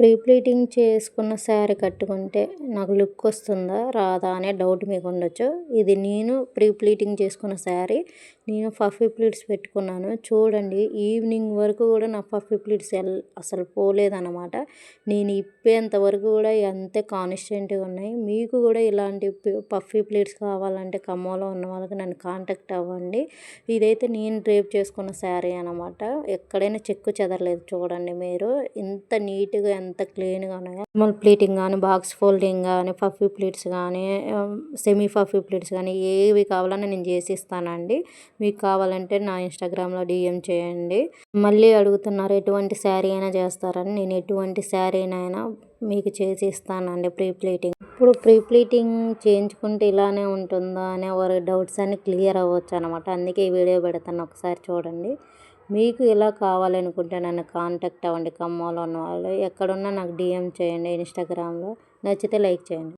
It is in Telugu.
ప్రీ ప్లీటింగ్ చేసుకున్న శారీ కట్టుకుంటే నాకు లుక్ వస్తుందా రాదా అనే డౌట్ మీకు ఉండొచ్చు. ఇది నేను ప్రీ ప్లీటింగ్ చేసుకున్న శారీ. నేను పఫీ ప్లీట్స్ పెట్టుకున్నాను. చూడండి, ఈవినింగ్ వరకు కూడా నా పఫీ ప్లీట్స్ అసలు పోలేదన్నమాట. నేను ఇప్పేంత వరకు కూడా అంతే కాన్స్టెంట్గా ఉన్నాయి. మీకు కూడా ఇలాంటి పఫీ ప్లీట్స్ కావాలంటే ఖమ్మంలో ఉన్న వాళ్ళకి నన్ను కాంటాక్ట్ అవ్వండి. ఇదైతే నేను డ్రేప్ చేసుకున్న శారీ అనమాట. ఎక్కడైనా చెక్కు చెదరలేదు. చూడండి మీరు ఎంత నీట్గా ఎంత క్లీన్గా ఉన్నాయో. నార్మల్ ప్లీటింగ్ కానీ, బాక్స్ ఫోల్డింగ్ కానీ, పఫీ ప్లీట్స్ కానీ, సెమీ పఫీ ప్లీట్స్ కానీ ఏవి కావాలన్నా నేను చేసి ఇస్తానండి. మీకు కావాలంటే నా ఇన్స్టాగ్రామ్లో డిఎం చేయండి. మళ్ళీ అడుగుతున్నారు ఎటువంటి శారీ అయినా చేస్తారని. నేను ఎటువంటి శారీనైనా మీకు చేసి ఇస్తానండి ప్రీ ప్లీటింగ్. ఇప్పుడు ప్రీ ప్లీటింగ్ చేయించుకుంటే ఇలానే ఉంటుందా అనే వారి డౌట్స్ అన్ని క్లియర్ అవ్వచ్చు అనమాట. అందుకే ఈ వీడియో పెడతాను, ఒకసారి చూడండి. మీకు ఇలా కావాలనుకుంటే నన్ను కాంటాక్ట్ అవ్వండి. ఖమ్మంలో ఉన్న వాళ్ళు ఎక్కడున్నా నాకు డిఎం చేయండి ఇన్స్టాగ్రామ్లో. నచ్చితే లైక్ చేయండి.